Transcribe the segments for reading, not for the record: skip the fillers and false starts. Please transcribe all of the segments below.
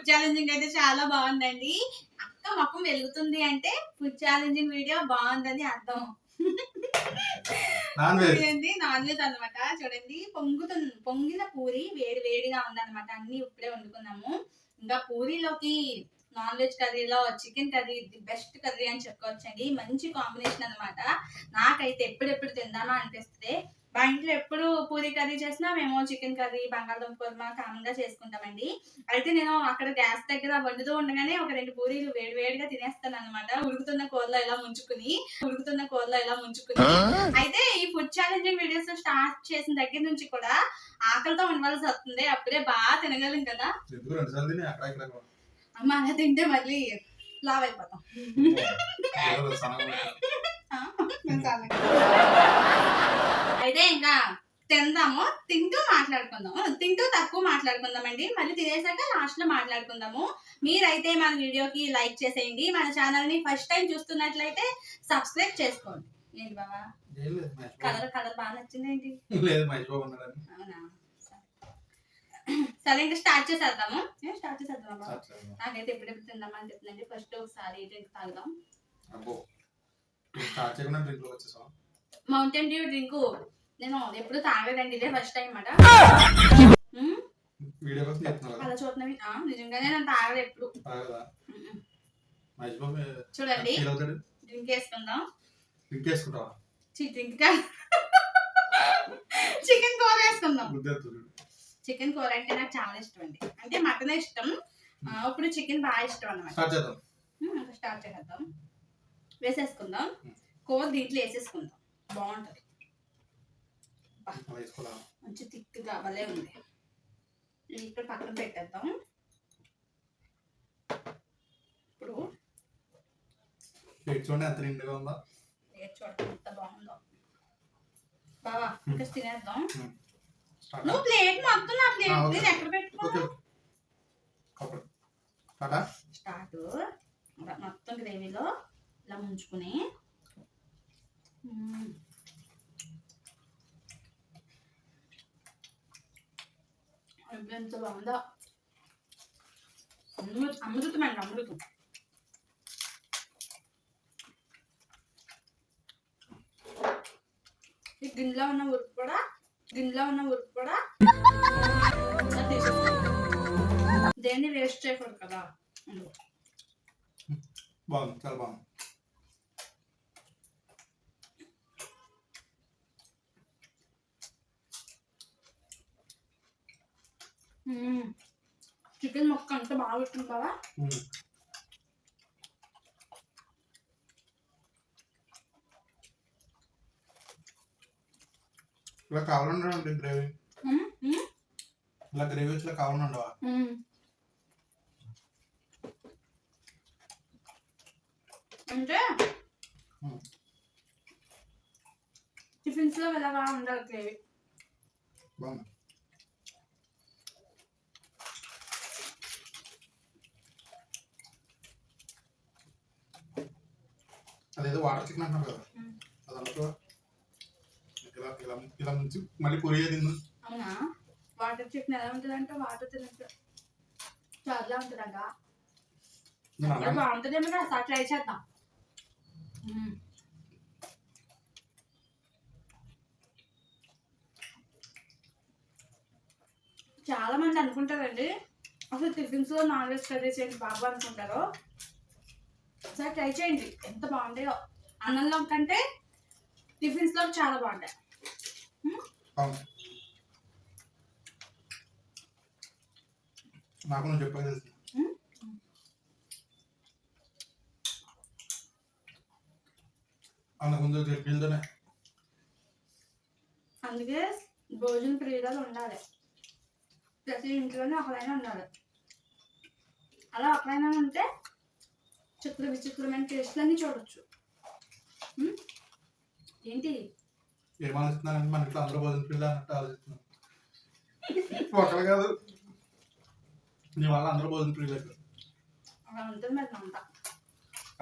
Food challenging అయితే చాలా బాగుందండి. అక్క మొఖం వెలుగుతుంది అంటే ఫుడ్ ఛాలెంజింగ్ వీడియో బాగుందని అర్థం. నాన్ వెజ్ అన్నమాట. చూడండి పొంగిన పూరి వేడి వేడిగా ఉందన్నమాట. అన్ని ఇప్పుడే వండుకున్నాము. ఇంకా పూరీలోకి నాన్ వెజ్ కర్రీలో chicken curry the best curry అని చెప్పుకోవచ్చండి. మంచి కాంబినేషన్ అన్నమాట. నాకైతే ఎప్పుడెప్పుడు తిందామా అనిపిస్తుంది. మా ఇంట్లో ఎప్పుడు పూరీ కర్రీ చేసినా మేము చికెన్ కర్రీ బంగాళదుంప కుర్మా కామన్ గా చేసుకుంటామండి. అయితే నేను అక్కడ గ్యాస్ దగ్గర వండుతూ ఉండగానే ఒక 2 పూరీలు వేడివేడిగా తినేస్తాను అనమాట. ఉడుకుతున్న కూరలో ఇలా ముంచుకుని. అయితే ఈ ఫుడ్ ఛాలెంజింగ్ వీడియోస్ స్టార్ట్ చేసిన దగ్గర నుంచి కూడా ఆకలితో ఉండవలసి వస్తుంది. అప్పుడే బాగా తినగలం కదా. అమ్మ అలా తింటే మళ్ళీ లావ్ అయిపోతాం. అయితే ఇంకా తిందాము, తింటూ తక్కువ మాట్లాడుకుందామండి. మళ్ళీ తినేసాక లాస్ట్ లో మాట్లాడుకుందాము. మీరైతే మన వీడియోకి లైక్ చేసేయండి. మన ఛానల్ ని ఫస్ట్ టైం చూస్తున్నట్లయితే సబ్స్క్రైబ్ చేసుకోండి. ఏంటి బాబా కలర్ బాగా నచ్చింది ఏంటి? అవునా, సరే ఇంకా స్టార్ట్ చేసేద్దాము. నాకైతే ఎప్పుడెప్పుడు తిందామని చెప్తుందండి. ఫస్ట్ ఒకసారి డ్రింక్ తాగుదాం. మౌంటైన్ డ్యూ డ్రింక్ నేను ఎప్పుడు తాగలేదండి, ఇదే ఫస్ట్ టైం అన్నమాట. అలా చూస్తున్నావి నిజంగానే నేను తాగలేదు ఎప్పుడు. చూడండి డ్రింక్ వేసుకుందాం. చికెన్ కూర వేసుకుందాం. చికెన్ కూర అంటే నాకు చాలా ఇష్టం అండి. అంటే మటన్ ఇష్టం, ఇప్పుడు చికెన్ బాగా ఇష్టం అన్నమాట. స్టార్ట్ చేద్దాం. వేసేసుకుందాం. కూర దీంట్లో వేసేసుకుందాం, బాగుంటది. మంచి థిక్గా భలే ఉంది. ఇక్కడ పక్కన పెట్టేద్దాం. ఇప్పుడు చూడండి ఎంత నిండుగా ఉందో. చూడండి ఎంత బాగుందో బావా. ఇంకా తినేద్దాం. నువ్వు ప్లేట్ మొత్తం నా ప్లేట్ నేను ఎక్కడ పెట్టుకో. స్టార్ట్. మొత్తం గ్రేవీలో ఇలా ముంచుకుని ఎంత బాగుందో. అమృతం అండి, అమృతం. ఈ గిన్నెలో ఉన్న ఉరుకు కూడా దేన్ని వేస్ట్ చేయకూడదు కదా. బాగుంది, చాలా బాగుంది. చికెన్ ముక్క అంత బాగా పెట్టింది కదా. ఇలా కావాలండి గ్రేవీ, ఇలా గ్రేవీ ఇట్లా కావాలండవా. అంటే టిఫిన్స్ లో ఇలాగా ఉండాలి గ్రేవీ. బాగుంది. అదేదో వాటర్ చికెన్ అంటున్నారు కదా, అదంతా ఇలా ముంచి మళ్ళీ పూరి తింది. అవునా, వాటర్ చికెన్ ఎలా ఉంటుంది అంటే వాటర్ తిన్నట్టు చాలా ఉంటుందంట. బాగుంటుందేమో కదా, ట్రై చేద్దాం. చాలా మంది అనుకుంటారండి అసలు టిఫిన్స్ లో నాన్ వెజ్ కర్రీస్ ఏంటి బాబు అనుకుంటారు. ఒకసారి ట్రై చేయండి, ఎంత బాగుంటాయో. అన్నంలో కంటే టిఫిన్స్ లో చాలా బాగుంటాయి. నాకు నువ్వు చెప్పేది అందుకే భోజన ప్రియురాలు ఉండాలి. ప్రతి ఇంట్లోనే ఒకరైనా ఉండాలి. అలా ఒకరైనా ఉంటే విచిత్రమైన టేస్ట్లన్నీ చూడొచ్చు. ఏంటి ఏం ఆలోచిస్తున్నానండి, మన ఇంట్లో అందరూ భోజన ప్రియులు అన్నట్టు ఆలోచిస్తున్నాను. ఒకరు కాదు, నీ వల్ల అందరూ భోజన ప్రియులు అలా ఉంటుంది మరి అంతా.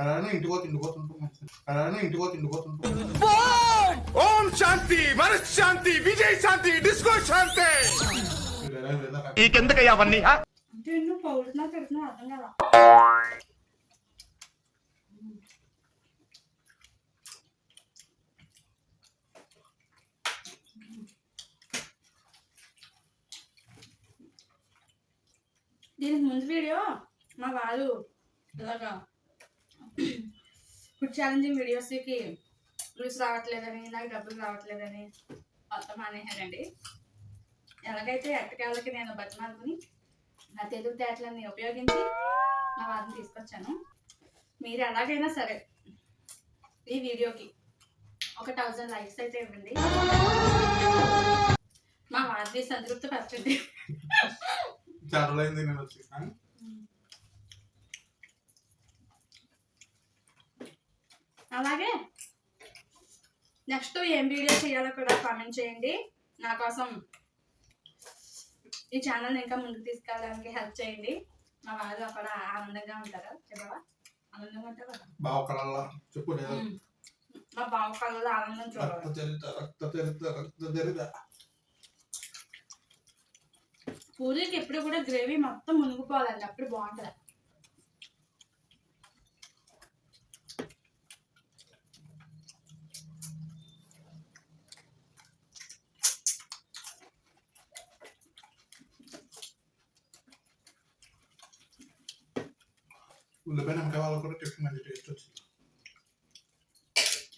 అలానే ఇంటికో తిండిపోతుంటాం. ఓం శాంతి, మనశ్శాంతి, విజయ శాంతి, డిస్కో శాంతి. నీకెందుకయ్యా అవన్నీ? దీన్ని పౌడుతున్నా పెడుతున్నా అర్థం కదా. దీనికి ముందు వీడియో మా వాళ్ళు ఇలాగా ఫుడ్ ఛాలెంజింగ్ వీడియోస్కి వ్యూస్ రావట్లేదని, నాకు డబ్బులు రావట్లేదని మొత్తం మానేశారండి. ఎలాగైతే ఎట్టకేళ్ళకి నేను బతిమాలుకుని నా తెలివితేటలన్నీ ఉపయోగించి నా వారిని తీసుకొచ్చాను. మీరు ఎలాగైనా సరే ఈ వీడియోకి ఒక 1000 లైక్స్ అయితే ఇవ్వండి. మా వారిని సంతృప్తి పరచండి. చాలా రోజులైంది నేను వచ్చి. అలాగే నెక్స్ట్ ఏం వీడియో చేయాలో కూడా కామెంట్ చేయండి. నా కోసం ఈ ఛానల్ని ఇంకా ముందుకు తీసుకెళ్ళడానికి హెల్ప్ చేయండి. మా వాళ్ళు అక్కడ ఆనందంగా ఉంటారు. చెప్పవా? ఆనందంగా ఉంటారు కదా. బావ కళ చెప్పు. మా బావ కళ్ళలో ఆనందం చూడాలి. రక్త చరిత. పూరీకి ఎప్పుడు కూడా గ్రేవీ మొత్తం మునిగిపోవాలండి, అప్పుడు బాగుంటుంది. ఉల్లిపాయ నిమ్మకాయ వాళ్ళు కూడా టిఫిన్ మంచి టేస్ట్ వచ్చింది.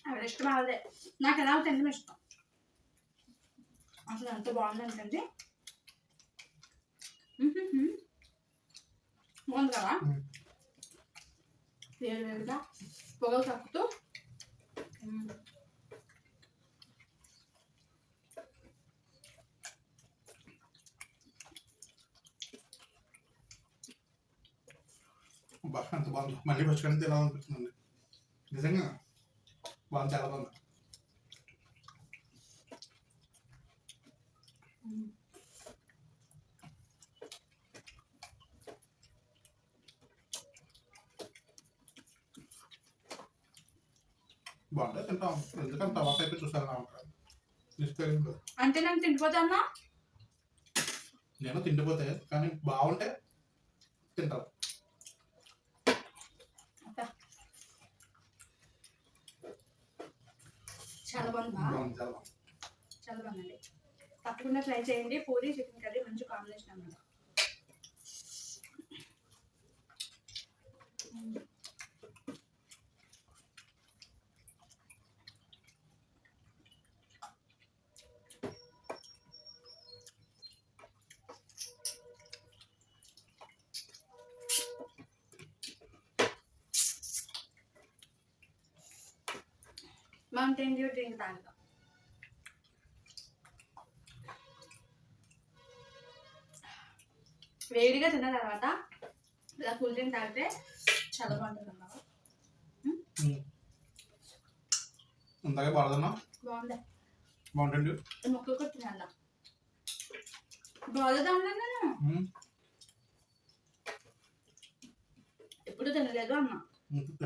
ఆవిడ ఇష్టం వాళ్ళదే. నాకు ఎలా తినడం ఇష్టం. అసలు ఎంత బాగుందంటే బాగుంది కదా. వేరువేరుగా పొగలు కక్కుతూ బాగా ఎంత బాగుంది. మళ్ళీ పచ్చుకొని తినాలనిపిస్తుంది. నిజంగా బాగుంది, చాలా బాగుంది. బాగుంటే తింటాం. ఎందుకంటే తవాత అయితే చూసాను తీసుకెళ్ళి. అంటే నేను తిండిపోతానా? నేను తిండిపోతే కానీ బాగుంటే తింటాను. చాలా బాగుందా? చాలా బాగుంది. చాలా బాగుందండి. తప్పకుండా ట్రై చేయండి. పూరి చికెన్ కర్రీ మంచి కాంబినేషన్ అన్నమాట. మౌంటైన్ డ్యూ డ్రింక్ తాగుతాం. వేడిగా తిన్న తర్వాత ఇలా కూల్ డ్రింక్ తాగితే చాలా బాగుంటుంది అన్నమాట. ఇందాక బాగుందన్నా. బాగుంది. బాగుంటుంది. ముక్కలు కొట్టినా బాగుందా నేను ఎప్పుడు తినలేదు అన్న.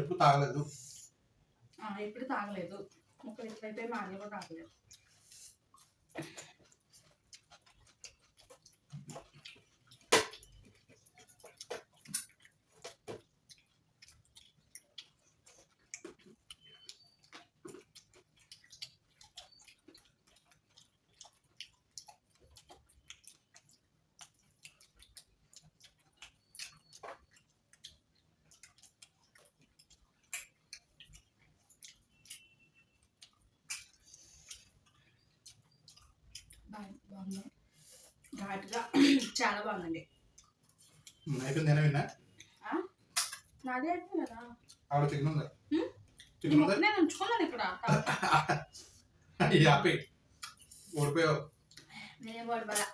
ఎప్పుడు తాగలేదు. ఎప్పుడు తాగలేదు. ముక్కలు ఎక్కువైపోయి మాది కూడా తాగలేదు. బాగుంది. ఘాటుగా చాలా బాగుందండి. అయిపోయింది. నేను విన్నా. నాదే అయిపోయింది కదా. ఆవిడ చికెన్ ఉందా? నేను ఉంచుకున్నాను ఇక్కడ. యాపీ ఓడిపోయావు. నేనే ఓడిపోయా.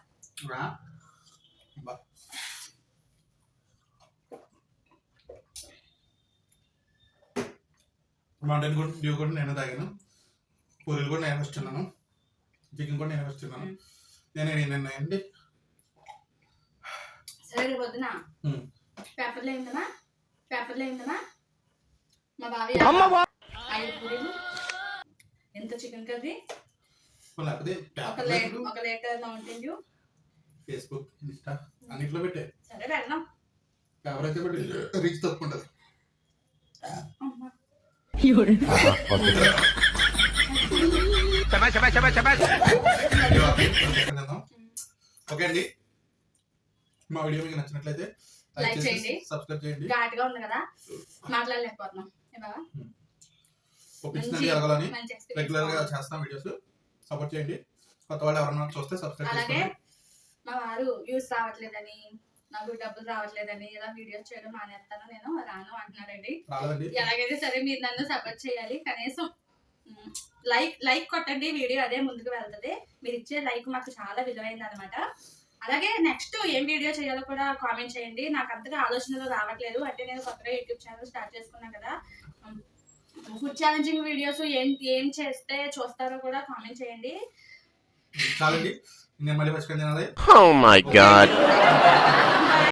మౌంటైన్ కూడా డ్యూ కూడా నేను తాగాను. పూరీలు కూడా నేను వస్తున్నాను. చికెన్ కూడా నేను వస్తున్నాను. నేను ఏంటి సరే రేపు పొద్దున పేపర్లో అయిందనా మా బావి 5 పూరీలు, ఎంత చికెన్ కర్రీ, ఒక litre Mountain Dew, Facebook, Insta అన్నిట్లో పెట్టే. సరే వెళ్దాం. ఎవరైతే రీచ్ తప్పుకుంటది. ఓకే అండి, మా వీడియో మీకు నచ్చినట్లయితే లైక్ చేయండి, సబ్స్క్రైబ్ చేయండి. ఘాటుగా ఉంది కదా మాట్లాడలేకపోతున్నాం బాగా. ఒప్పించినది ఎలాగోలని రెగ్యులర్ గా చేస్తాం వీడియోస్, సపోర్ట్ చేయండి. కొత్త వాళ్ళు ఎవరైనా చూస్తే సబ్స్క్రైబ్ అలాగే చేసుకోండి. మా వారు వ్యూస్ రావట్లేదని, నాకు డబ్బులు రావట్లేదని ఇలా వీడియోస్ చేయడం మానేస్తాను, నేను రాను అంటున్నారండి. రాలేదండి, ఎలాగైతే సరే మీరు నన్ను సపోర్ట్ చేయాలి. కనీసం లైక్ కొట్టండి, వీడియో అదే ముందుకు వెళ్తుంది. మీరు ఇచ్చే లైక్ మాకు చాలా విలువైంది అనమాట. అలాగే నెక్స్ట్ ఏం వీడియో చేయాలో కూడా కామెంట్ చేయండి. నాకు అంతగా ఆలోచనలు రావట్లేదు, అంటే నేను కొత్తగా యూట్యూబ్ ఛానల్ స్టార్ట్ చేసుకున్నాను కదా. ఫుడ్ ఛాలెంజింగ్ వీడియోస్ ఏం చేస్తే చూస్తారో కూడా కామెంట్ చేయండి. చాలండి, నేను మళ్ళీ పచ్చికని తినాలి. Oh my god.